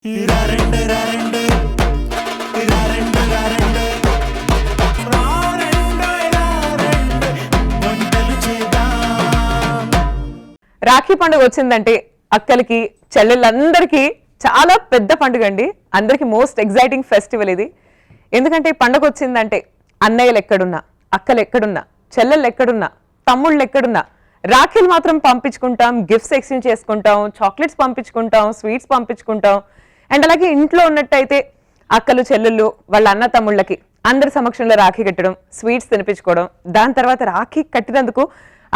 రాఖీ పండుగ వచ్చిందంటే అక్కలకి చెల్లెళ్ళందరికీ చాలా పెద్ద పండుగ అండి. అందరికి మోస్ట్ ఎగ్జైటింగ్ ఫెస్టివల్ ఇది. ఎందుకంటే పండుగ వచ్చిందంటే అన్నయ్యలు ఎక్కడున్నా, అక్కలు ఎక్కడున్నా, చెల్లెళ్ళు ఎక్కడున్నా, తమ్ముళ్ళు ఎక్కడున్నా రాఖీలు మాత్రం పంపించుకుంటాం, గిఫ్ట్స్ ఎక్స్చేంజ్ చేసుకుంటాం, చాక్లెట్స్ పంపించుకుంటాం, స్వీట్స్ పంపించుకుంటాం. అండ్ అలాగే ఇంట్లో ఉన్నట్టయితే అక్కలు చెల్లెళ్ళు వాళ్ళ అన్న తమ్ముళ్ళకి అందరి సమక్షంలో రాఖీ కట్టడం, స్వీట్స్ తినిపించుకోవడం, దాని తర్వాత రాఖీ కట్టినందుకు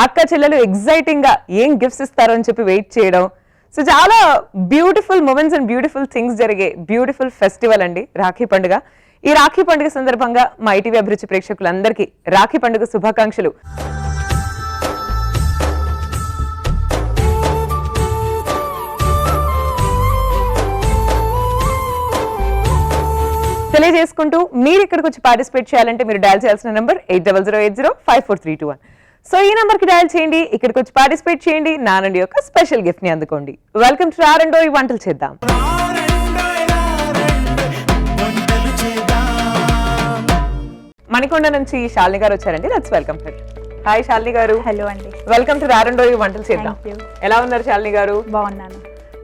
అక్క చెల్లెలు ఎగ్జైటింగ్ గా ఏం గిఫ్ట్స్ ఇస్తారో అని చెప్పి వెయిట్ చేయడం. సో చాలా beautiful moments and beautiful things జరిగే బ్యూటిఫుల్ ఫెస్టివల్ అండి రాఖీ పండుగ. ఈ రాఖీ పండుగ సందర్భంగా మా ITV అభిరుచి ప్రేక్షకులందరికీ రాఖీ పండుగ శుభాకాంక్షలు. తెలియజేసుకుంటూ మీరు ఇక్కడికి వచ్చి పార్టిసిపేట్ చేయాలంటే మీరు డయల్ చేయాల్సిన నంబర్ 8008054321. సో ఈ నంబర్ కి డయల్ చేయండి, ఇక్కడికి వచ్చి పార్టిసిపేట్ చేయండి, నా నుండి ఒక స్పెషల్ గిఫ్ట్ ని అందుకోండి. వెల్కమ్ టు రారండోయ్ వంటలు చేద్దాం. మణికొండ నుంచి శాలిని గారు వచ్చారండి. Let's welcome her. Hi Shalini గారు. హలో అండి. వెల్కమ్ టు రారండోయ్ వంటలు చేద్దాం. ఎలా ఉన్నారు శాలిని గారు? బాగున్నాను.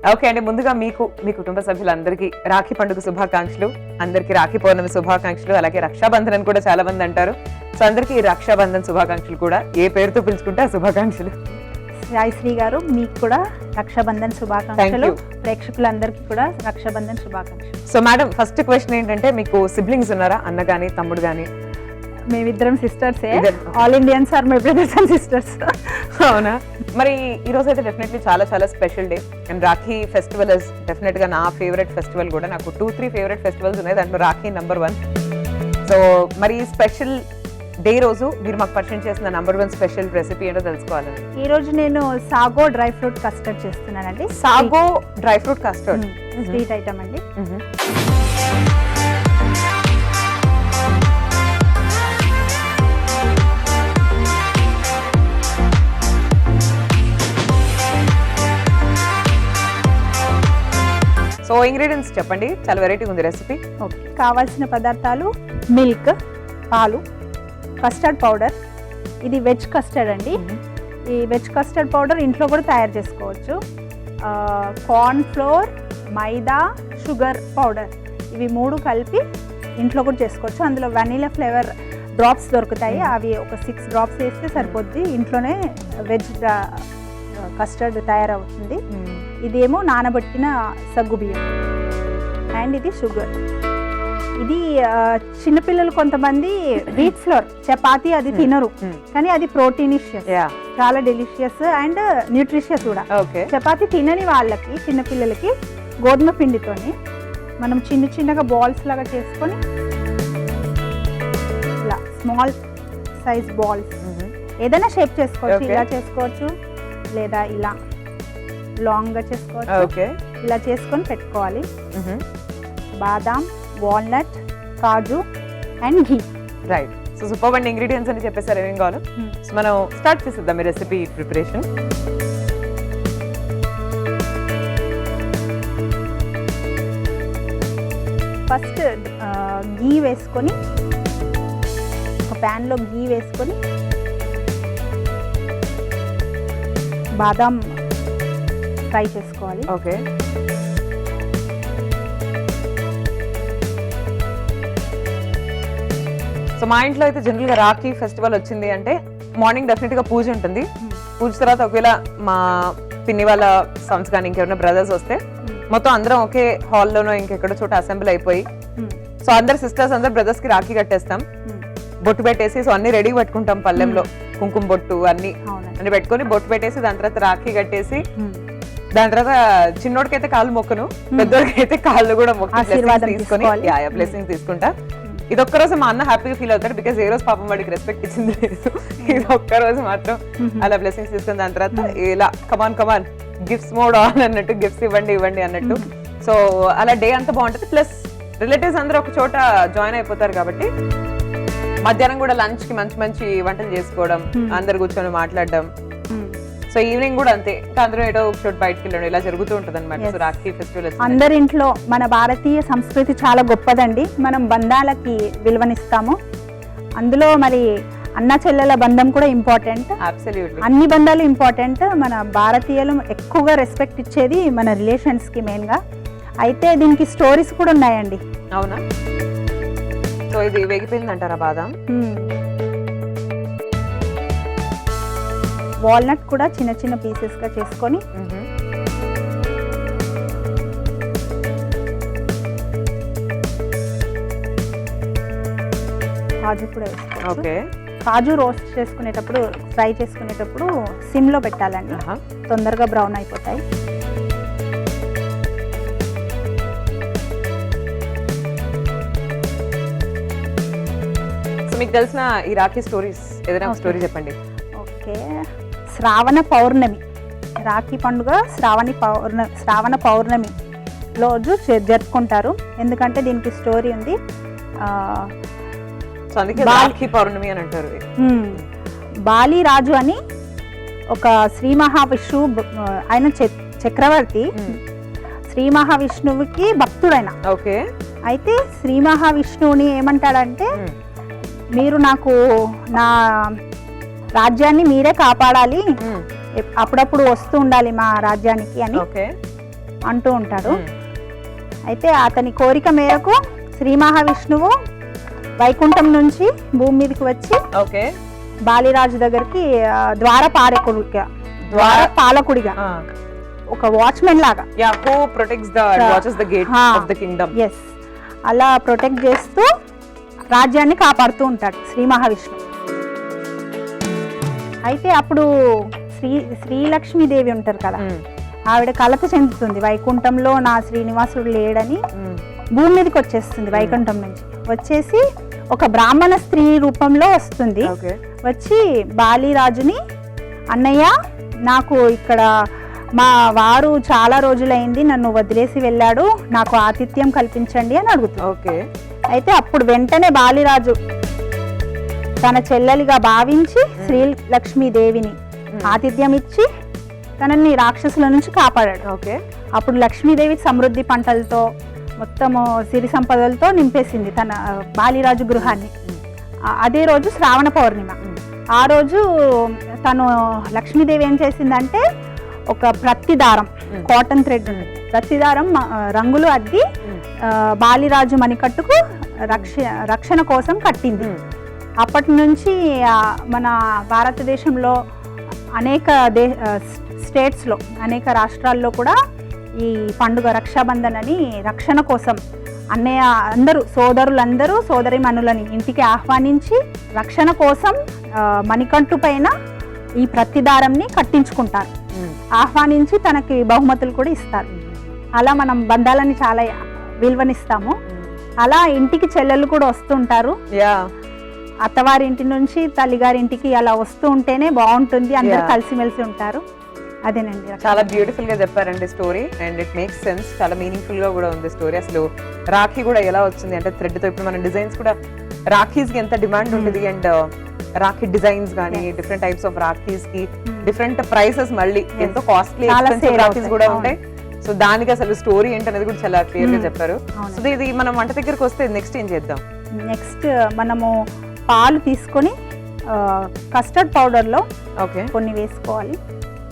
ఓకే అండి, ముందుగా మీకు మీ కుటుంబ సభ్యులందరికీ రాఖీ పండుగ శుభాకాంక్షలు. అందరికీ రాఖీ పౌర్ణమి శుభాకాంక్షలు. అలాగే రక్షాబంధన్ అని కూడా చాలా మంది అంటారు. సో అందరికీ రక్షాబంధన్ శుభాకాంక్షలు కూడా. ఏ పేరుతో పిలుచుకుంటే ఆ శుభాకాంక్షలు. రాయశ్రీ గారు, మీకు కూడా రక్షాబంధన్ శుభాకాంక్షలు. ప్రేక్షకులందరికీ కూడా రక్షాబంధన్ శుభాకాంక్షలు. సో మేడం, ఫస్ట్ క్వశ్చన్ ఏంటంటే, మీకు సిబ్లింగ్స్ ఉన్నారా? అన్న గానీ తమ్ముడు గానీ? మేమిద్దరం సిస్టర్సే. All Indians are my brothers and sisters. అవునా? మరి ఈ రోజు అయితే డెఫినెట్లీ చాలా చాలా special day. And Rakhi festival is definite గా నా ఫేవరెట్ ఫెస్టివల్ కూడా. నాకు 2-3 ఫేవరెట్ ఫెస్టివల్స్ ఉన్నాయి, దాంట్లో రాఖీ నంబర్ 1. సో మరి ఈ స్పెషల్ డే రోజు మీరు మాకు పరిచయం చేసిన నంబర్ 1 స్పెషల్ రెసిపీ ఏంటో తెలుసుకోవాలండి. ఈ రోజు నేను సాగో డ్రై ఫ్రూట్ కస్టర్డ్ చేస్తున్నానండి. Sago dry fruit custard sweet item అండి. సో ఇంగ్రీడియంట్స్ చెప్పండి, చాలా వెరైటీ ఉంది రెసిపీ. ఓకే, కావాల్సిన పదార్థాలు మిల్క్, పాలు, కస్టర్డ్ పౌడర్. ఇది వెజ్ కస్టర్డ్ అండి. ఈ వెజ్ కస్టర్డ్ పౌడర్ ఇంట్లో కూడా తయారు చేసుకోవచ్చు. కార్న్ ఫ్లోర్, మైదా, షుగర్ పౌడర్, ఇవి 3 కలిపి ఇంట్లో కూడా చేసుకోవచ్చు. అందులో వెనీలా ఫ్లేవర్ డ్రాప్స్ దొరుకుతాయి, అవి ఒక 6 డ్రాప్స్ వేస్తే సరిపోద్ది. ఇంట్లోనే వెజ్ కస్టర్డ్ తయారవుతుంది. ఇదేమో నానబెట్టిన సగ్గు బియ్యం. అండ్ ఇది షుగర్. ఇది చిన్నపిల్లలు కొంతమంది వీట్ ఫ్లోర్ చపాతీ అది తినరు, కానీ అది ప్రోటీనిషియస్, చాలా డెలిషియస్ అండ్ న్యూట్రిషియస్ కూడా. చపాతీ తినని వాళ్ళకి, చిన్నపిల్లలకి గోధుమ పిండితోని మనం చిన్న చిన్నగా బాల్స్ లాగా చేసుకొని ఇలా స్మాల్ సైజ్ బాల్స్ ఏదైనా షేప్ చేసుకోవచ్చు. ఇలా చేసుకోవచ్చు, లేదా ఇలా లాంగ్ గా చేసుకోవచ్చు. ఇలా చేసుకొని పెట్టుకోవాలి. బాదాం, walnut, kaju and ghee. Right. So super అండి, ఇంగ్రీడియంట్స్ అని చెప్పేసారు ఏమేం కావాలో. సో మనం స్టార్ట్ చేసేద్దాం ఈ రెసిపీ ప్రిపరేషన్. ఫస్ట్ ఘీ వేసుకొని, ఒక ప్యాన్లో ఘీ వేసుకొని బాదాం ఫ్రై చేసుకోవాలి. ఓకే. సో మా ఇంట్లో అయితే జనరల్ గా రాఖీ ఫెస్టివల్ వచ్చింది అంటే మార్నింగ్ డెఫినెట్ గా పూజ ఉంటుంది. పూజ తర్వాత ఒకవేళ మా పిన్ని వాళ్ళ సన్స్ కానీ ఇంకెవరైనా బ్రదర్స్ వస్తే మొత్తం అందరం ఒకే హాల్లోనో ఇంకెక్కడో చోట అసెంబ్లీ అయిపోయి, సో అందరు సిస్టర్స్ అందరు బ్రదర్స్ కి రాఖీ కట్టేస్తాం. బొట్టు పెట్టేసి, సో అన్ని రెడీ పెట్టుకుంటాం. పల్లెంలో కుంకుమ బొట్టు అన్ని పెట్టుకొని బొట్టు పెట్టేసి, దాని తర్వాత రాఖీ కట్టేసి, దాని తర్వాత చిన్నోడికైతే కాళ్ళు మొక్కను, పెద్దోడికైతే కాళ్ళు కూడా మొక్కి తీసుకొని బ్లెస్సింగ్ తీసుకుంటా. ఇది ఒక్కరోజు మా అన్న హ్యాపీగా ఫీల్ అవుతాడు, బికాస్ ఏ రోజు పాపం వాడికి రెస్పెక్ట్ ఇచ్చింది లేదు. ఇది ఒక్కరోజు మాత్రం అలా బ్లెస్సింగ్స్ తీసుకుని దాని తర్వాత ఇలా కమాన్ గిఫ్ట్స్ మోడ్ ఆన్ అన్నట్టు, గిఫ్ట్స్ ఇవ్వండి అన్నట్టు. సో అలా డే అంతా బాగుంటుంది. ప్లస్ రిలేటివ్స్ అందరూ ఒక చోట జాయిన్ అయిపోతారు కాబట్టి మధ్యాహ్నం కూడా లంచ్ కి మంచి మంచి వంటలు చేసుకోవడం, అందరు కూర్చొని మాట్లాడడం. సో ఈవినింగ్ కూడా అంతే, ఇంకా అందరూ ఏదో ఒక చోట బయటకు వెళ్ళడం ఇలా జరుగుతూ ఉంటుంది అనమాట. సో రాఖీ ఫెస్టివల్ అందరింట్లో మన భారతీయ సంస్కృతి చాలా గొప్పదండి. మనం బంధాలకి విలువనిస్తాము. అందులో మరి అన్న చెల్లెల బంధం కూడా ఇంపార్టెంట్. అబ్సల్యూట్లీ అన్ని బంధాలు ఇంపార్టెంట్. మన భారతీయులు ఎక్కువగా రెస్పెక్ట్ ఇచ్చేది మన రిలేషన్స్కి మెయిన్గా. అయితే దీనికి స్టోరీస్ కూడా ఉన్నాయండి. అవునా? సో ఇది వేగిపోయింది అంటారా బాదం? వాల్నట్ కూడా చిన్న చిన్న పీసెస్గా చేసుకొని కాజు కూడా వేసుకోవచ్చు. ఓకే. కాజు రోస్ట్ చేసుకునేటప్పుడు, ఫ్రై చేసుకునేటప్పుడు సిమ్లో పెట్టాలండి, తొందరగా బ్రౌన్ అయిపోతాయి. సో మీకు తెలిసిన ఈ రాఖీ స్టోరీస్ ఏదైనా ఒక స్టోరీ చెప్పండి. ఓకే. శ్రావణ పౌర్ణమి, రాఖీ పండుగ శ్రావణ పౌర్ణమి రోజు జరుపుకుంటారు. ఎందుకంటే దీనికి స్టోరీ ఉంది. సో అందుకే రాఖీ పౌర్ణమి అని అంటారు. బాలి రాజు అని ఒక శ్రీ మహావిష్ణువు, ఆయన చక్రవర్తి, శ్రీ మహావిష్ణువుకి భక్తుడైన. ఓకే. అయితే శ్రీ మహావిష్ణువుని ఏమంటాడంటే, మీరు నాకు నా రాజ్యాన్ని మీరే కాపాడాలి, అప్పుడప్పుడు వస్తూ ఉండాలి మా రాజ్యానికి అని అంటూ ఉంటాడు. అయితే అతని కోరిక మేరకు శ్రీ మహావిష్ణువు వైకుంఠం నుంచి భూమి మీదకి వచ్చి బాలిరాజు దగ్గరికి ద్వారపాలకుడిగా, ఒక వాచ్మెన్ లాగా అలా ప్రొటెక్ట్ చేస్తూ రాజ్యాన్ని కాపాడుతూ ఉంటాడు శ్రీ మహావిష్ణువు. అయితే అప్పుడు శ్రీలక్ష్మీదేవి ఉంటారు కదా, ఆవిడ కలత చెందుతుంది. వైకుంఠంలో నా శ్రీనివాసుడు లేడని భూమి మీదకి వచ్చేస్తుంది. వైకుంఠం నుంచి వచ్చేసి ఒక బ్రాహ్మణ స్త్రీ రూపంలో వస్తుంది. వచ్చి బాలిరాజుని, అన్నయ్య నాకు ఇక్కడ మా వారు చాలా రోజులైంది నన్ను వదిలేసి వెళ్ళాడు, నాకు ఆతిథ్యం కల్పించండి అని అడుగుతుంది. అయితే అప్పుడు వెంటనే బాలిరాజు తన చెల్లెలిగా భావించి శ్రీలక్ష్మీదేవిని ఆతిథ్యం ఇచ్చి తనని రాక్షసుల నుంచి కాపాడాడు. అప్పుడు లక్ష్మీదేవి సమృద్ధి పంటలతో, మొత్తము సిరి సంపదలతో నింపేసింది తన బాలిరాజు గృహాన్ని. అదే రోజు శ్రావణ పౌర్ణిమ. ఆ రోజు తను లక్ష్మీదేవి ఏం చేసిందంటే, ఒక ప్రత్తి దారం, కాటన్ థ్రెడ్ ఉంది, ప్రత్తి దారం రంగులు అద్ది బాలిరాజు మణికట్టుకు రక్షణ కోసం కట్టింది. అప్పటి నుంచి మన భారతదేశంలో అనేక స్టేట్స్లో, అనేక రాష్ట్రాల్లో కూడా ఈ పండుగ రక్షాబంధన్ అని రక్షణ కోసం అన్నయ్య అందరూ, సోదరులందరూ సోదరిమణులని ఇంటికి ఆహ్వానించి రక్షణ కోసం మణికంఠు పైన ఈ ప్రతిదారంని కట్టించుకుంటారు. ఆహ్వానించి తనకి బహుమతులు కూడా ఇస్తారు. అలా మనం బంధాలని చాలా విలువనిస్తాము. అలా ఇంటికి చెల్లెళ్ళు కూడా వస్తుంటారు. అత్తవారి ఇంటి నుంచి తల్లిగారి ఇంటికి అలా వస్తూ ఉంటేనే బాగుంటుంది, అందరు కలిసిమెలిసి ఉంటారు. అదేనండి. చాలా బ్యూటిఫుల్ గా చెప్పారండి story, and it makes sense. చాలా మీనింగ్ఫుల్ గా కూడా ఉంది స్టోరీ. అసలు రాఖీ కూడా ఎలా వచ్చింది అంటే థ్రెడ్ తో. ఇప్పుడు మన డిజైన్స్ కూడా రాఖీస్ కి ఎంత డిమాండ్ ఉంటుంది, అండ్ రాఖీ డిజైన్స్ కానీ డిఫరెంట్ టైప్స్ ఆఫ్ రాఖీస్ కి డిఫరెంట్ ప్రైసెస్, మళ్ళీ ఎంతో కాస్ట్లీ ఎక్స్పెన్సివ్ రాఖీస్ కూడా ఉంటాయి. సో దానికి అసలు స్టోరీ ఏంటనేది కూడా చాలా క్లియర్ గా చెప్పారు. సో ఇది మనం వంట దగ్గరకు వస్తే నెక్స్ట్ ఏం చేద్దాం? నెక్స్ట్ మనము పాలు తీసుకొని కస్టర్డ్ పౌడర్లో కొన్ని వేసుకోవాలి.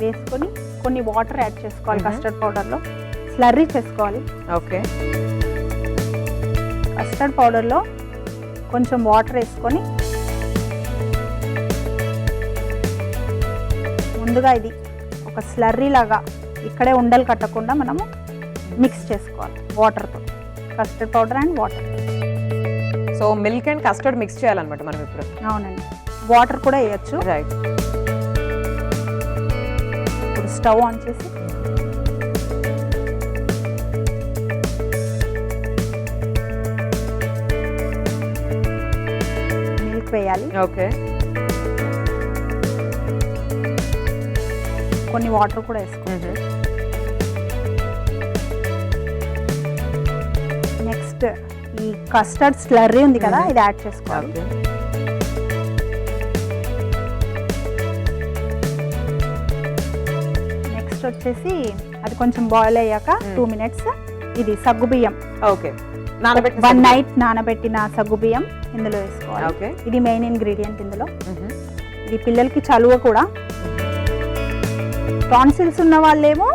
వేసుకొని కొన్ని వాటర్ యాడ్ చేసుకోవాలి. కస్టర్డ్ పౌడర్లో స్లర్రీ చేసుకోవాలి. కస్టర్డ్ పౌడర్లో కొంచెం వాటర్ వేసుకొని ముందుగా ఇది ఒక స్లర్రీ లాగా ఇక్కడే ఉండలు కట్టకుండా మనము మిక్స్ చేసుకోవాలి వాటర్తో. Custard powder and water. So milk and custard mix చేయాలన్నమాట మనం ఇప్పుడు. అవునండి. వాటర్ కూడా వేయచ్చు. రైట్. ఇప్పుడు స్టవ్ ఆన్ చేసి మిల్క్ వేయాలి. ఓకే. కొన్ని వాటర్ కూడా వేసుకోవాలి. నెక్స్ట్ ఈ కస్టర్డ్ స్లర్రీ ఉంది కదా, ఇది యాడ్ చేసుకోవాలి. వచ్చేసి అది కొంచెం బాయిల్ అయ్యాక 2 minutes ఇది సగ్గుబియ్యం ఓకే, నానబెట్టి 1 night నానబెట్టిన సగ్గుబియ్యం ఇందులో వేసుకోవాలి. ఓకే, ఇది మెయిన్ ఇంగ్రీడియంట్ ఇందులో. ఇది పిల్లలకి చలువ కూడా. టాన్సిల్స్ ఉన్న వాళ్ళేమో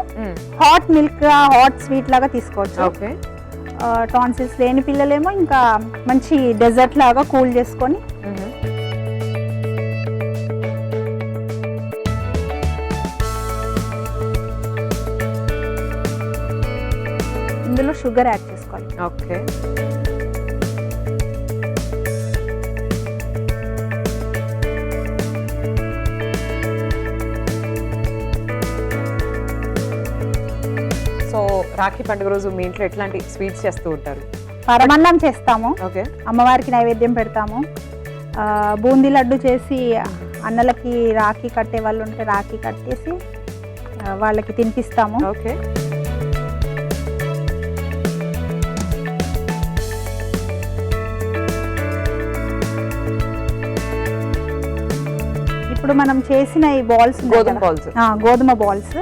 హాట్ మిల్క్ హాట్ స్వీట్ లాగా తీసుకోవచ్చు. ఓకే, టాన్సిల్స్ లేని పిల్లలేమో ఇంకా మంచి డెజర్ట్ లాగా కూల్ చేసుకొని ఇందులో షుగర్ యాడ్ చేసుకోవాలి. ఓకే, సో రాఖీ పండుగ రోజు మీ ఇంట్లో ఎట్లాంటి స్వీట్స్ చేస్తూ ఉంటారు? పరమన్నం చేస్తాము, ఓకే, అమ్మవారికి నైవేద్యం పెడతాము. బూందీ లడ్డు చేసి అన్నలకి రాఖీ కట్టే వాళ్ళు ఉంటే రాఖీ కట్టేసి వాళ్ళకి తినిపిస్తాము. ఓకే, ఇప్పుడు మనం చేసిన ఈ బాల్స్ గోధుమ బాల్స్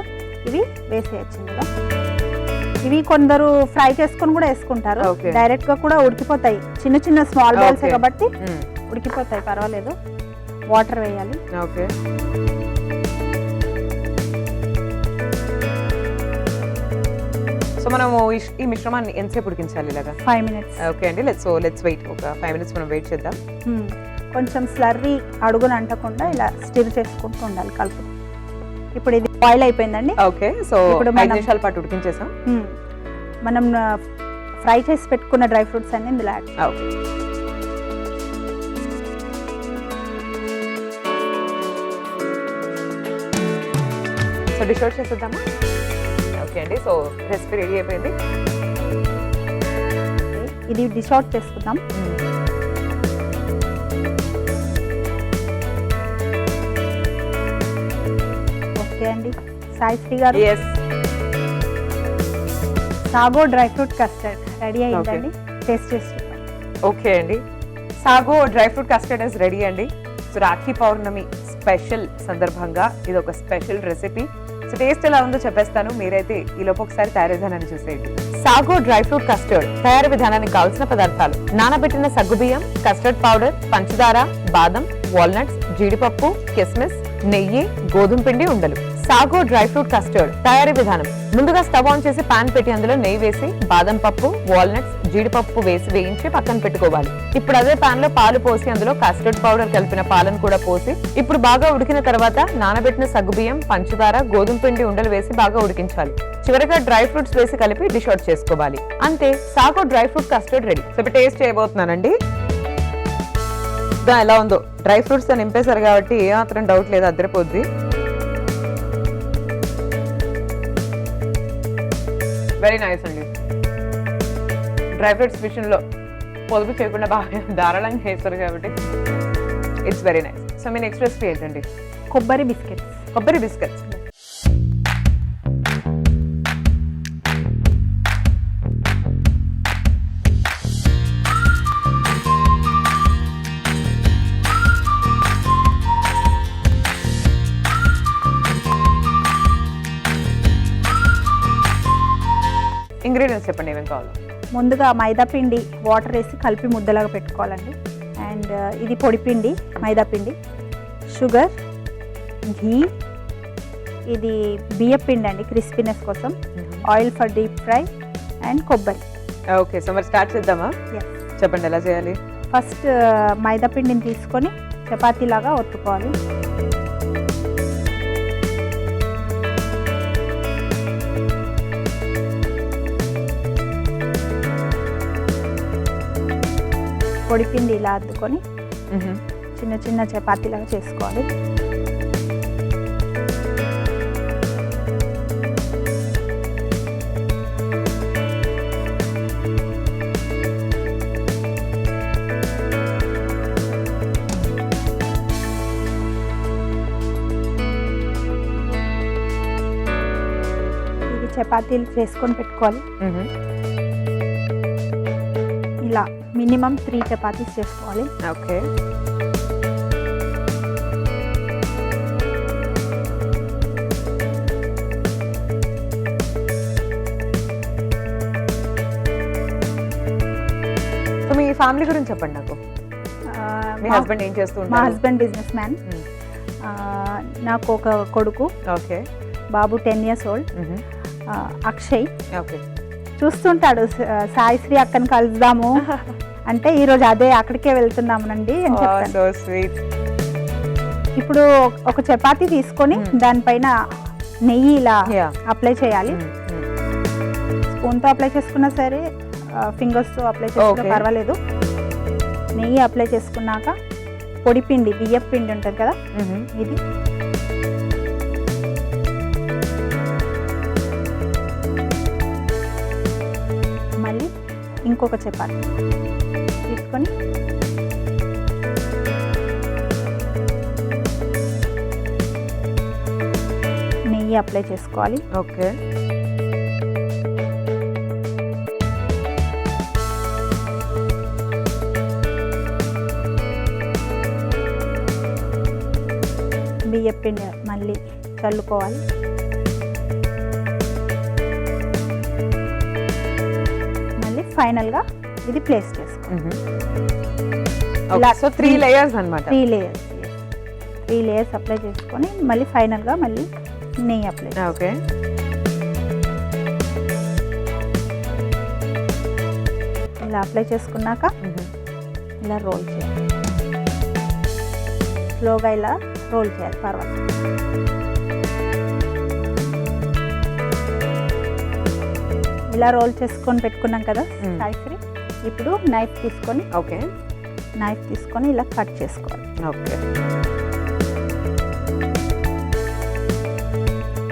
ఇవి వేసేయచ్చు ఇందులో. ఇవి కొందరు ఫ్రై చేసుకొని కూడా వేసుకుంటారు, డైరెక్ట్ గా కూడా ఉడికిపోతాయి. చిన్న చిన్న స్మాల్ బాల్స్ కాబట్టి ఉడికిపోతాయి, పర్వాలేదు. వాటర్ వేయాలి. ఓకే, సో మనము ఈ మిశ్రమాన్ని ఎంతసేపు ఉడికించాలి? ఇలాగా 5 minutes. ఓకే అండి, లెట్స్ వెయిట్. ఒక 5 minutes మనం వెయిట్ చేద్దాం. కొంచెం స్లర్రీ అడుగున అంటకుండా ఇలా స్టిర్ చేసుకుంటూ ఉండాలి, కలుపు. ఇప్పుడు ఇది బాయిల్ అయిపోయిందండి. ఓకే, సో ఇప్పుడు 5 నిమిషాల పాటు ఉడికించేసాం. మనం ఫ్రై చేసి పెట్టుకున్న డ్రై ఫ్రూట్స్ అన్ని ఇందులో add. Okay, so dish out చేసేద్దామా? ఓకే అండి, సో రెసిపీ రెడీ అయిపోయింది. ఇది డిష్ అవుట్ చేసుకుందాం. ఓకే అండి, సాయిశ్రీ గారు, sago dry fruit custard ready అయిందండి. టేస్ట్ చేసి చెప్పండి. ఓకే అండి, sago dry fruit custard is ready అండి. సో రాఖీ పౌర్ణమి స్పెషల్ సందర్భంగా ఇది ఒక స్పెషల్ రెసిపీ. సో టేస్ట్ ఎలా ఉందో చెప్పేస్తాను, మీరైతే ఈ లోపు ఒకసారి తయారు విధానాన్ని చూసేయండి. సాగో డ్రై ఫ్రూట్ కస్టర్డ్ తయారు విధానానికి కావాల్సిన పదార్థాలు: నానబెట్టిన సగ్గుబియ్యం, కస్టర్డ్ పౌడర్, పంచదార, బాదం, వాల్నట్స్, జీడిపప్పు, కిస్మిస్, నెయ్యి, గోధుమ పిండి ఉండలు. సాగో డ్రై ఫ్రూట్ కస్టర్డ్ తయారీ విధానం: ముందుగా స్టవ్ ఆన్ చేసి పాన్ పెట్టి అందులో నెయ్యి వేసి బాదం పప్పు, వాల్నట్స్, జీడిపప్పు వేసి వేయించి పక్కన పెట్టుకోవాలి. ఇప్పుడు అదే పాన్ లో పాలు పోసి అందులో కస్టర్డ్ పౌడర్ కలిపిన పాలను కూడా పోసి ఇప్పుడు బాగా ఉడికిన తర్వాత నానబెట్టిన సగ్గుబియ్యం, పంచదార, గోధుమ పిండి ఉండలు వేసి బాగా ఉడికించాలి. చివరగా డ్రై ఫ్రూట్స్ వేసి కలిపి డిష్ అవుట్ చేసుకోవాలి. అంతే, sago dry fruit custard ready. So ఇప్పుడు టేస్ట్ చేయబోతున్నానండి. ఎలా ఉందో, డ్రై ఫ్రూట్స్ తో నింపేశారు కాబట్టి ఏ మాత్రం డౌట్ లేదు, అద్దరిపోద్ది. వెరీ నైస్ అండి. డ్రై ఫ్రూట్స్ విషయంలో పొదుపు చేయకుండా బాగా ధారాళంగా చేస్తారు కాబట్టి it's very nice. So me next recipe ఏంటండి? కొబ్బరి బిస్కెట్స్. కొబ్బరి బిస్కెట్స్. ఇంగ్రీడియంట్స్ చెప్పండి, ఏమేమి కావాలో. ముందుగా మైదా పిండి వాటర్ వేసి కలిపి ముద్దలాగా పెట్టుకోవాలండి. అండ్ ఇది పొడిపిండి, మైదా పిండి, షుగర్, ఘీ, ఇది బియ్యం పిండి అండి క్రిస్పీనెస్ కోసం, oil for deep fry, and కొబ్బరి. ఓకే, సో మరి స్టార్ట్ చేద్దామా? చెప్పండి ఎలా చేయాలి. ఫస్ట్ మైదా పిండిని తీసుకొని చపాతీలాగా ఒత్తుకోవాలి. పొడిపిండి ఇలా అద్దుకొని చిన్న చిన్న చపాతీలాగా చేసుకోవాలి. ఇది చపాతీలు చేసుకొని పెట్టుకోవాలి. ఇలా మినిమం 3 చపాతీస్ చేసుకోవాలి. ఓకే, సో మీ ఫ్యామిలీ గురించి చెప్పండి నాకు. మీ హస్బెండ్ ఏం చేస్తూ మా ఉంటారు? Husband business man. నాకు ఒక కొడుకు, ఓకే. బాబు 10 years old. అక్షయ్ ఓకే. చూస్తుంటాడు సాయిశ్రీ అక్కని కలుద్దాము అంటే ఈరోజు అదే అక్కడికే వెళ్తున్నామనండి అని చెప్పాను. So sweet. ఇప్పుడు ఒక చపాతీ తీసుకొని దానిపైన నెయ్యి ఇలా అప్లై చేయాలి. స్పూన్తో అప్లై చేసుకున్నా సరే, ఫింగర్స్తో అప్లై చేసుకున్నా పర్వాలేదు. నెయ్యి అప్లై చేసుకున్నాక పొడి పిండి, బియ్యపు పిండి ఉంటుంది కదా, ఇది మళ్ళీ ఇంకొక చపాతీ తీసుకొని నెయ్యి అప్లై చేసుకోవాలి. ఓకే. బియ్యం పిండి మళ్ళీ చల్లుకోవాలి. మళ్ళీ ఫైనల్గా ఇది ప్లేస్ చేసుకోవాలి. సో 3 layers అన్నమాట. 3 layers అప్లై చేసుకొని మళ్ళీ ఫైనల్గా మళ్ళీ నెయ్యి అప్లై. ఓకే. ఇలా అప్లై చేసుకున్నాక ఇలా రోల్ చేయాలి. స్లోగా ఇలా రోల్ చేయాలి. పర్వాలేదు. ఇలా రోల్ చేసుకొని పెట్టుకున్నాం కదా సాయిశ్రీ. ఇప్పుడు నైఫ్ తీసుకొని ఇలా కట్ చేసుకోవాలి. ఓకే.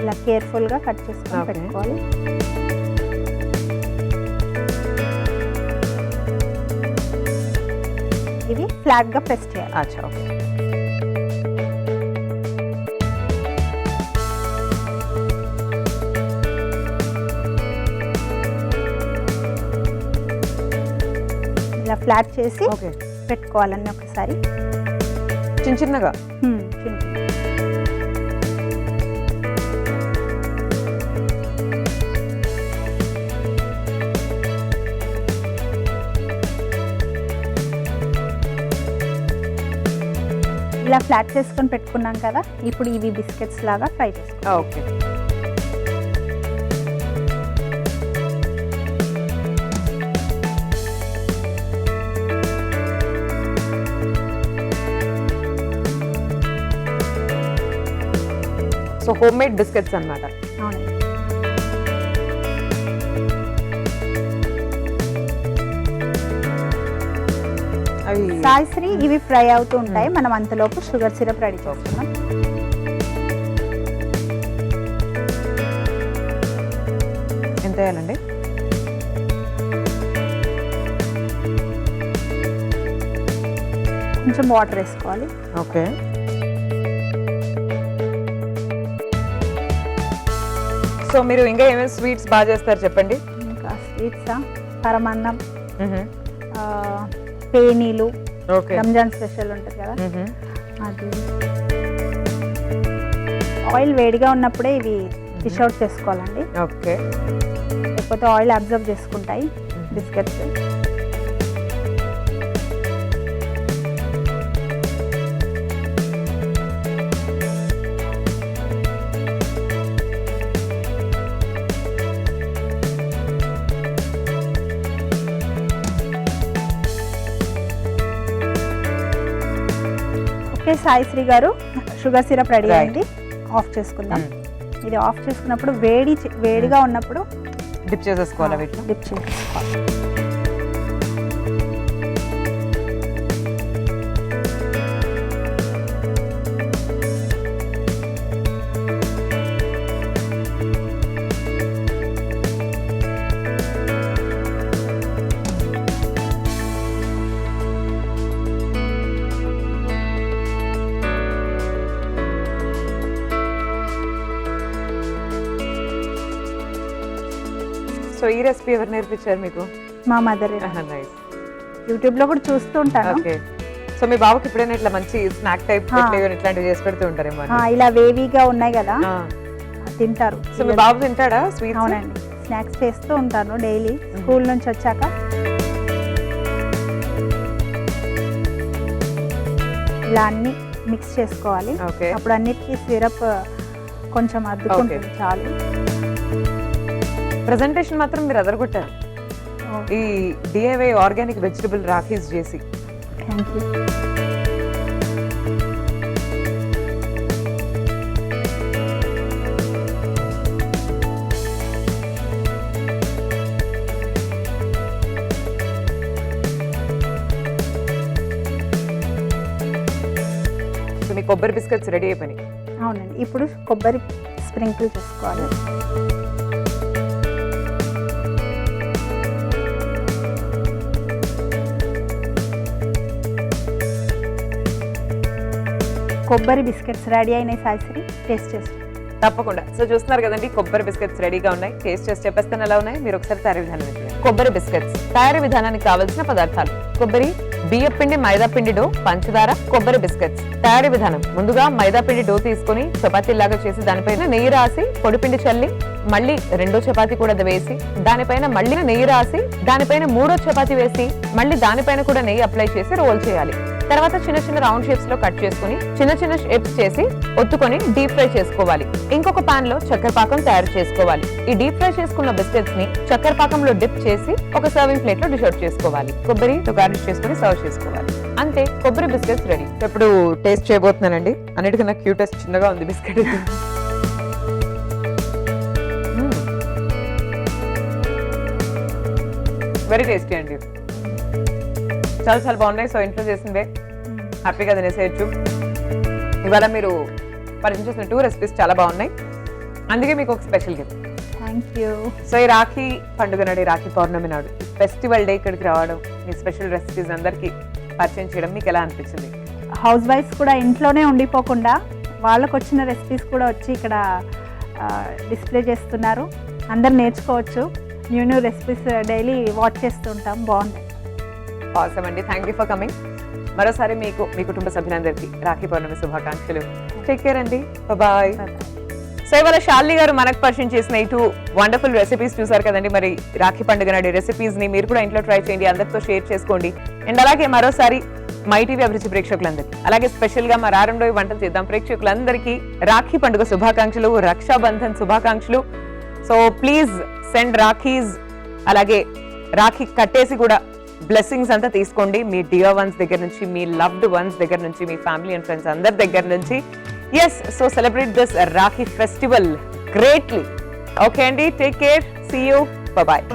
ఇలా కేర్ఫుల్గా కట్ చేసుకొని పెట్టుకోవాలి. ఇవి ఫ్లాట్గా ప్రెస్ చేయాలి. అచ్చా. ఓకే. ఇలా ఫ్లాట్ చేసి పెట్టుకోవాలన్నీ ఒకసారి చిన్నగా. ఇలా ఫ్లాట్ చేసుకొని పెట్టుకున్నాం కదా, ఇప్పుడు ఇవి బిస్కెట్స్ లాగా ఫ్రై చేసుకోవాలి. Okay. So home made biscuits అన్నమాట. అవునండి. సాయిశ్రీ ఇవి ఫ్రై అవుతూ ఉంటాయి. మనం అంతలోపు షుగర్ సిరప్ రెడీ చేసుకున్నాం. ఎంత వేయాలండి? కొంచెం వాటర్ వేసుకోవాలి. ఓకే. సో మీరు ఇంకా ఏమేమి స్వీట్స్ బాగా చేస్తారు చెప్పండి? ఇంకా స్వీట్సా, పరమాన్నం, పేనీలు, రంజాన్ స్పెషల్ ఉంటుంది కదా అది. ఆయిల్ వేడిగా ఉన్నప్పుడే ఇవి డిష్ అవుట్ చేసుకోవాలండి. ఓకే. లేకపోతే ఆయిల్ అబ్జర్వ్ చేసుకుంటాయి బిస్కెట్స్. సాయిశ్రీ గారు షుగర్ సిరప్ రెడీ అయింది. ఆఫ్ చేసుకుందాం. ఇది ఆఫ్ చేసుకున్నప్పుడు వేడిగా ఉన్నప్పుడు డిప్ చేసేసుకోవాలి. వీటిలో డిప్ చేసేసుకోవాలి. సో ఈ రెసిపీ ఎవరు నేర్పించారు మీకు? మా మదర్. నైస్. యూట్యూబ్ లో కూడా చూస్తూ ఉంటాను. ఓకే. సో మీ బాబుకి ఎప్పుడైనా ఇట్లా మంచి స్నాక్ టైప్ ఇట్లాంటివి చేసి పెడుతూ ఉంటారేమో? ఇలా వేవీగా ఉన్నాయి కదా, తింటారు. సో మీ బాబు తింటాడా స్వీట్స్? అవునండి, స్నాక్స్ చేస్తూ ఉంటాను డైలీ స్కూల్ నుంచి వచ్చాక. ఇలా అన్ని మిక్స్ చేసుకోవాలి. ఓకే, అప్పుడు అన్నిటికీ సిరప్ కొంచెం అద్దుకుంటుంది చాలు. ప్రెజెంటేషన్ మాత్రం మీరు అదరగొట్టారు ఈ డిఐవై ఆర్గానిక్ వెజిటబుల్ రాఖీస్ చేసి. Thank you. మీ కొబ్బరి బిస్కెట్స్ రెడీ అయిపోయినాయి. అవునండి, ఇప్పుడు కొబ్బరి స్ప్రింకిల్ చేసుకోవాలి. కొబ్బరి బిస్కెట్స్ రెడీ అయినాయి సాయిశ్రీ, టేస్ట్ చేసి. తప్పకుండా. సో చూస్తున్నారు కదండి, కొబ్బరి బిస్కెట్స్ రెడీగా ఉన్నాయి. టేస్ట్ చేసి చెప్పేస్తాను ఎలా ఉన్నాయి. మీరు ఒకసారి తయారీ విధానం ఏంటి? కొబ్బరి బిస్కెట్స్ తయారీ విధానానికి కావాల్సిన పదార్థాలు: కొబ్బరి, బియ్యం పిండి, మైదా పిండి డో, పంచదార, కొబ్బరి బిస్కెట్స్. తయారీ విధానం: ముందుగా మైదా పిండి డో తీసుకుని చపాతీలాగా చేసి దానిపైన నెయ్యి రాసి పొడిపిండి చల్లి మళ్ళీ రెండో చపాతీ కూడా వేసి దానిపైన మళ్ళీ నెయ్యి రాసి దానిపైన మూడో చపాతీ వేసి మళ్ళీ దానిపైన కూడా నెయ్యి అప్లై చేసి రోల్ చేయాలి. తర్వాత చిన్న చిన్న రౌండ్ షేప్స్ లో కట్ చేసుకుని చిన్న చిన్న షేప్స్ చేసి ఒత్తుకొని డీప్ ఫ్రై చేసుకోవాలి. ఇంకొక పాన్ లో చక్కెర పాకం తయారు చేసుకోవాలి. ఈ డీప్ ఫ్రై చేసుకున్న బిస్కెట్స్ ని చక్కెర పాకంలో డిప్ చేసి ఒక సర్వింగ్ ప్లేట్ లో డిష్ అవుట్ చేసుకోవాలి. కొబ్బరితో గార్నిష్ చేసుకుని సర్వ్ చేసుకోవాలి. అంతే, కొబ్బరి బిస్కెట్స్ రెడీ. ఇప్పుడు టేస్ట్ చేయబోతున్నానండి. అన్నిటికన్నా క్యూటెస్ట్ చిన్నగా ఉంది బిస్కెట్. వెరీ టేస్టీ అండి, చాలా చాలా బాగున్నాయి. సో ఇంట్లో చేసిందే హ్యాపీగా తినేసేయచ్చు. ఇవాళ మీరు పరిచయం చేసిన 2 రెసిపీస్ చాలా బాగున్నాయి, అందుకే మీకు ఒక special gift. Thank you. So ఈ రాఖీ పండుగ నాడు, రాఖీ పౌర్ణమి నాడు ఫెస్టివల్ డే ఇక్కడికి రావడం, మీ స్పెషల్ రెసిపీస్ అందరికీ పరిచయం చేయడం మీకు ఎలా అనిపించింది? హౌస్ వైఫ్స్ కూడా ఇంట్లోనే ఉండిపోకుండా వాళ్ళకు వచ్చిన రెసిపీస్ కూడా వచ్చి ఇక్కడ డిస్ప్లే చేస్తున్నారు. అందరు నేర్చుకోవచ్చు. న్యూ రెసిపీస్ డైలీ వాచ్ చేస్తుంటాం. బాగుంది. ఆసమ్ అండి, థ్యాంక్ యూ ఫర్ కమింగ్. మరోసారి మీకు మీ కుటుంబ సభ్యులందరికీ రాఖీ పౌర్ణమి శుభాకాంక్షలు. టేక్ కేర్ అండి, బాయ్. సో ఇవాళ శాలిని గారు మనకు పరిచయం చేసిన ఈ 2 వండర్ఫుల్ రెసిపీస్ చూసారు కదండి. మరి రాఖీ పండుగ నాడు రెసిపీస్ ని మీరు కూడా ఇంట్లో ట్రై చేయండి, అందరితో షేర్ చేసుకోండి. అండ్ అలాగే మరోసారి మై టీవీ అభిరుచి ప్రేక్షకులందరికీ, అలాగే స్పెషల్ గా మా రారండోయి వంటలు చేద్దాం ప్రేక్షకులందరికీ రాఖీ పండుగ శుభాకాంక్షలు, రక్షాబంధన్ శుభాకాంక్షలు. So please send rakhis. అలాగే రాఖీ కట్టేసి కూడా బ్లెస్సింగ్స్ అంతా తీసుకోండి మీ డియర్ వన్స్ దగ్గర నుంచి, మీ లవ్డ్ వన్స్ దగ్గర నుంచి, మీ ఫ్యామిలీ అండ్ ఫ్రెండ్స్ అందరి దగ్గర నుంచి. Yes, so celebrate this Rakhi festival greatly. Okay అండి, take care, see you, bye.